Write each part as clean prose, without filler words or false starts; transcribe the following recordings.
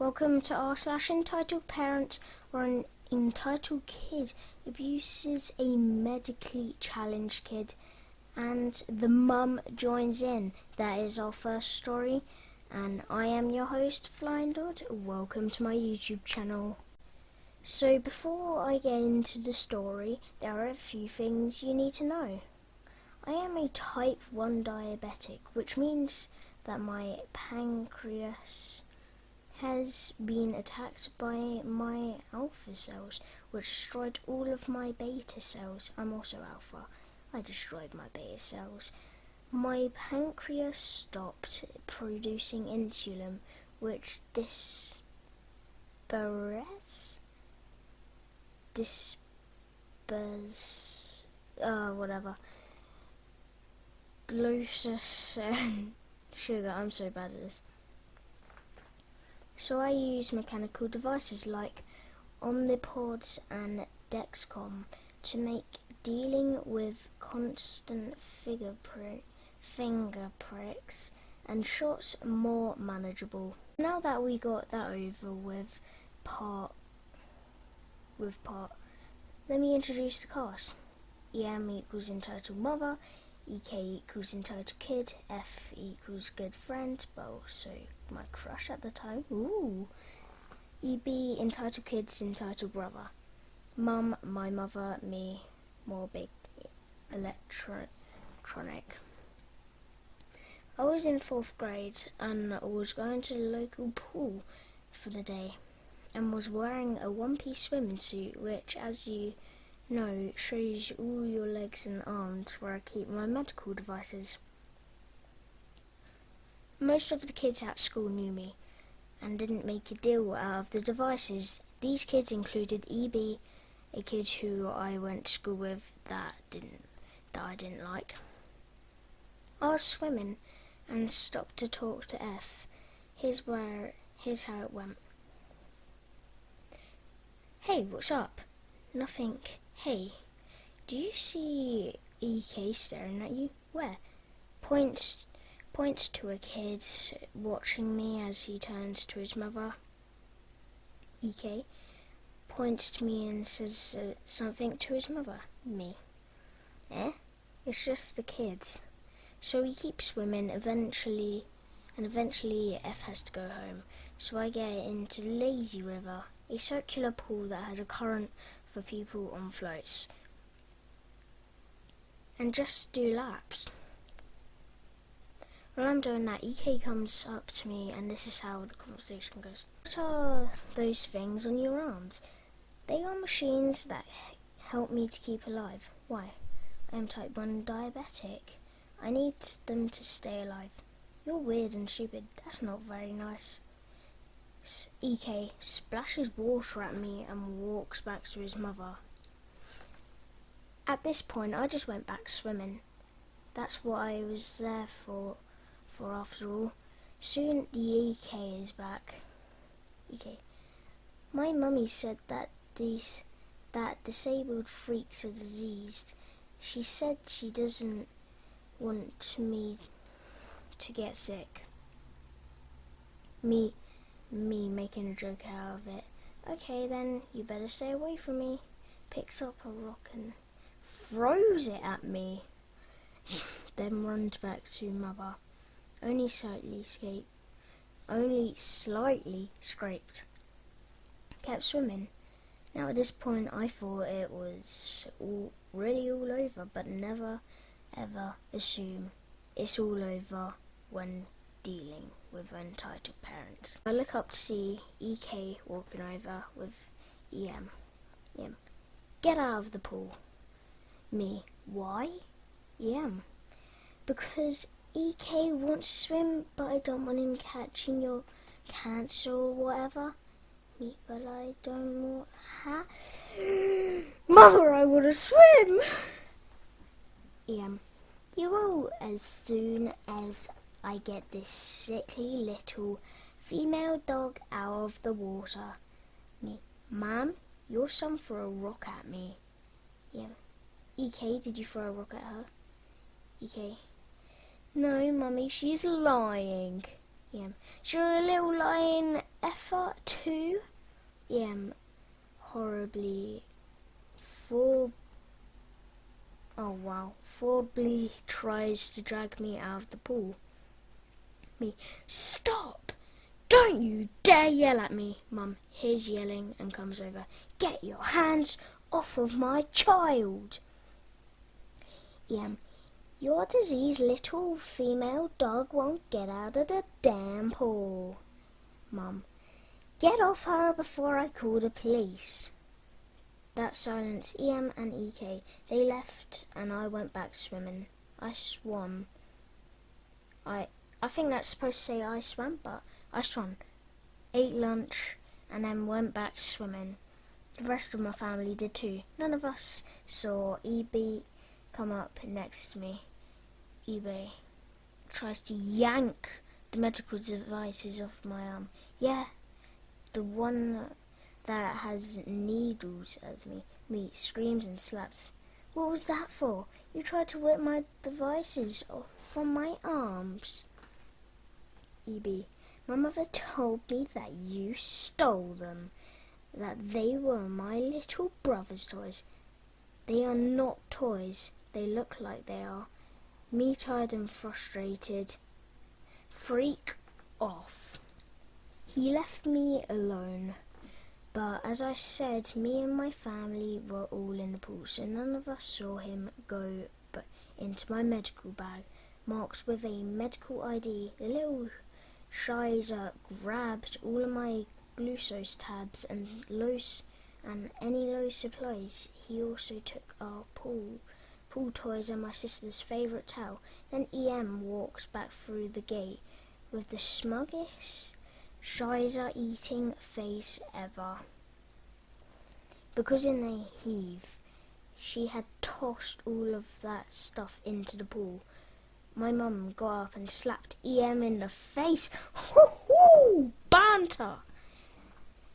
Welcome to r/entitled parent, where an entitled kid abuses a medically challenged kid and the mum joins in. That is our first story, and I am your host, Flying Dodd. Welcome to my YouTube channel. So before I get into the story, there are a few things you need to know. I am a type 1 diabetic, which means that my pancreas has been attacked by my alpha cells, which destroyed all of my beta cells. I'm also alpha. I destroyed my beta cells. My pancreas stopped producing insulin, which glucose and sugar. I'm so bad at this. So I use mechanical devices like Omnipods and Dexcom to make dealing with constant finger pricks and shots more manageable. Now that we got that over with, let me introduce the cast. EM equals entitled mother, EK equals entitled kid, F equals good friend, but also my crush at the time. Ooh. EB entitled kids, entitled brother. Mum, my mother, me, more big electronic. I was in 4th grade and was going to the local pool for the day and was wearing a one-piece swimming suit, which, as you know, shows all your legs and arms, where I keep my medical devices. Most of the kids at school knew me and didn't make a deal out of the devices. These kids included EB, a kid who I went to school with that I didn't like. I was swimming and stopped to talk to F. Here's how it went. Hey, what's up? Nothing. Hey, do you see EK staring at you? Where? Points to a kid watching me as he turns to his mother. EK points to me and says something to his mother. Me. It's just the kids. So we keep swimming. Eventually F has to go home. So I get into Lazy River, a circular pool that has a current for people on floats, and just do laps. While I'm doing that, EK comes up to me, and this is how the conversation goes. What are those things on your arms? They are machines that help me to keep alive. Why? I am type 1 diabetic. I need them to stay alive. You're weird and stupid. That's not very nice. EK splashes water at me and walks back to his mother. At this point, I just went back swimming. That's what I was there for after all. Soon the EK is back. EK. My mummy said that disabled freaks are diseased. She said she doesn't want me to get sick. Me making a joke out of it. Okay then, you better stay away from me. Picks up a rock and throws it at me. Then runs back to mother. Only slightly scraped. Kept swimming. Now at this point I thought it was all over, but never ever assume it's all over when dealing with entitled parents. I look up to see EK walking over with EM. Get out of the pool. Me. Why? EM. Because EK wants to swim, but I don't want him catching your cancer or whatever. Me, but I don't want Mother, I want to swim! EM. You will as soon as I get this sickly little female dog out of the water. Me. Ma'am, your son threw a rock at me. EM. EK, did you throw a rock at her? EK. No, Mummy, she's lying. You're a little lying effer too? Horribly Forbley tries to drag me out of the pool. Me, stop! Don't you dare yell at me! Mum hears yelling and comes over. Get your hands off of my child! Your diseased little female dog won't get out of the damn pool. Mum, get off her before I call the police. That silenced EM and EK. They left and I went back swimming. I swam. I think that's supposed to say I swam, but I swam. Ate lunch and then went back swimming. The rest of my family did too. None of us saw EB come up next to me. eBay tries to yank the medical devices off my arm. Yeah, the one that has needles at me. Me screams and slaps. What was that for? You tried to rip my devices off from my arms. EB, my mother told me that you stole them, that they were my little brother's toys. They are not toys. They look like they are. Me tired and frustrated. Freak off. He left me alone. But as I said, me and my family were all in the pool, so none of us saw him go into my medical bag, marked with a medical ID. The little Shizer grabbed all of my glucose tabs and any low supplies. He also took our pool toys and my sister's favourite towel. Then EM walked back through the gate with the smuggest Shizer eating face ever. Because in a heave, she had tossed all of that stuff into the pool. My mum got up and slapped EM in the face. Hoo-hoo! Banter!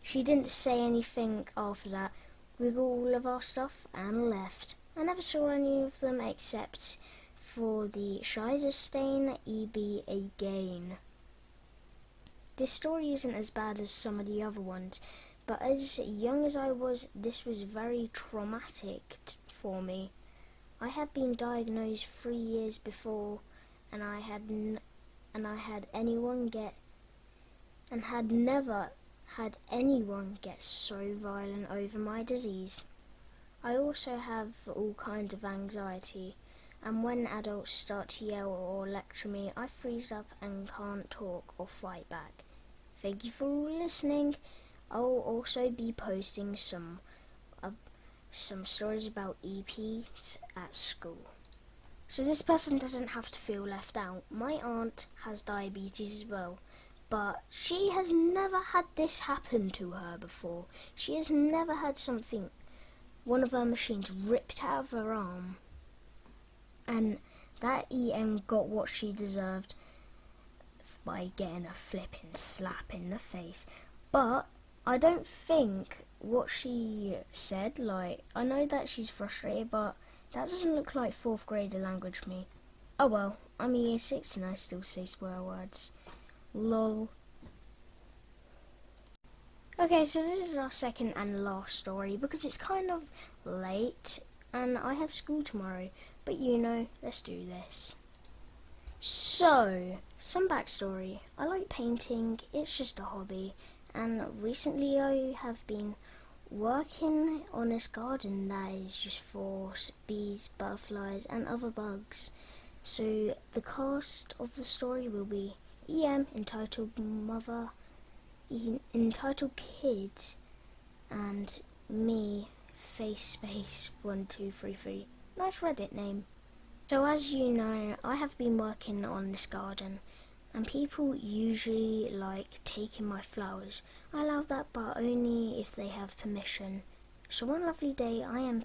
She didn't say anything after that. We got all of our stuff and left. I never saw any of them except for the Shizer stain EB again. This story isn't as bad as some of the other ones, but as young as I was, this was very traumatic for me. I had been diagnosed 3 years before, and I had never had anyone get so violent over my disease. I also have all kinds of anxiety, and when adults start to yell or lecture me, I freeze up and can't talk or fight back. Thank you for listening. I will also be posting some stories about EPs at school. So this person doesn't have to feel left out. My aunt has diabetes as well, but she has never had this happen to her before. She has never had one of her machines ripped out of her arm. And that EM got what she deserved by getting a flipping slap in the face. But I don't think what she said, I know that she's frustrated, but that doesn't look like 4th grader language to me. Oh well, I'm a year 6 and I still say swear words. Lol. Okay, so this is our second and last story because it's kind of late and I have school tomorrow. But let's do this. So, some backstory. I like painting, it's just a hobby, and recently I have been working on this garden that is just for bees, butterflies and other bugs. So the cast of the story will be EM, entitled Mother, entitled Kid, and me, Face Space 1233. Nice Reddit name. So as you know, I have been working on this garden, and people usually like taking my flowers. I allow that, but only if they have permission. So one lovely day I am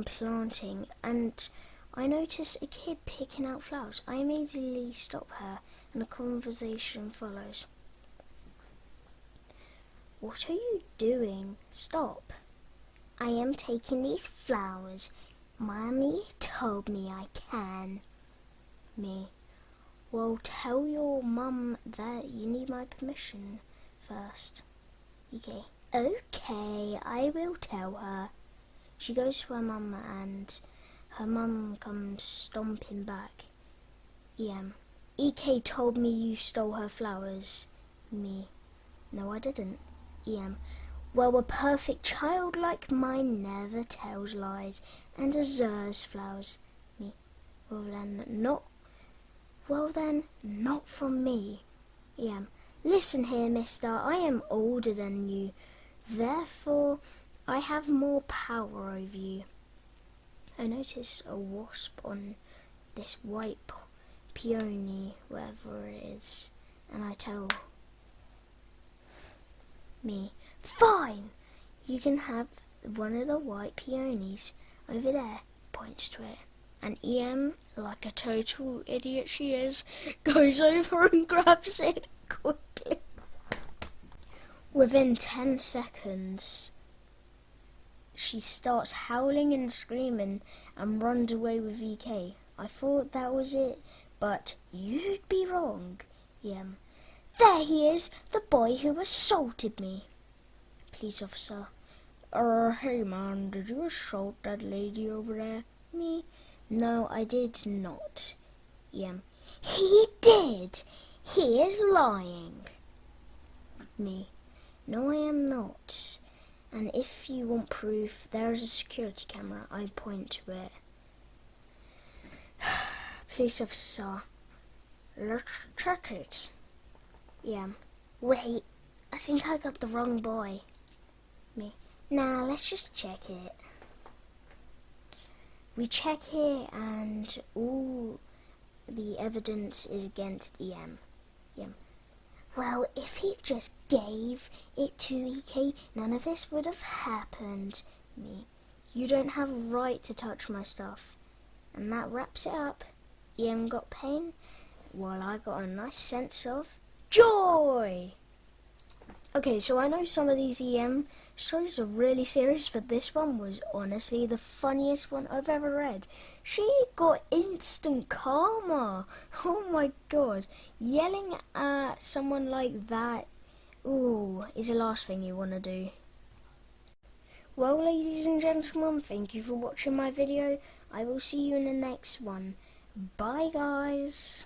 planting, and I notice a kid picking out flowers. I immediately stop her, and a conversation follows. What are you doing? Stop. I am taking these flowers. Mommy told me I can. Me. Well, tell your mum that you need my permission first. Okay. Okay, I will tell her. She goes to her mum and her mum comes stomping back. EK told me you stole her flowers. Me. No, I didn't. Well, a perfect child like mine never tells lies and deserves flowers. Me. Well then, not from me. Listen here, mister, I am older than you. Therefore, I have more power over you. I notice a wasp on this white peony, whatever it is, and I tell me, fine, you can have one of the white peonies over there, points to it. And EM, like a total idiot she is, goes over and grabs it quickly. Within 10 seconds, she starts howling and screaming and runs away with EK. I thought that was it, but you'd be wrong. There he is, the boy who assaulted me. Police officer. Hey man, did you assault that lady over there? Me. No, I did not. He did. He is lying. Me. No, I am not. And if you want proof, there is a security camera. I point to it. Police officer. Let's check it. Wait, I think I got the wrong boy. Me. Nah, let's just check it. We check it and all the evidence is against EM. Well, if he just gave it to EK, none of this would have happened. Me. You don't have a right to touch my stuff. And that wraps it up. EM got pain, while I got a nice sense of joy. Okay, so I know some of these EM stories are really serious, but this one was honestly the funniest one I've ever read. She got instant karma. Oh my god. Yelling at someone like that, is the last thing you want to do. Well, ladies and gentlemen, thank you for watching my video. I will see you in the next one. Bye, guys.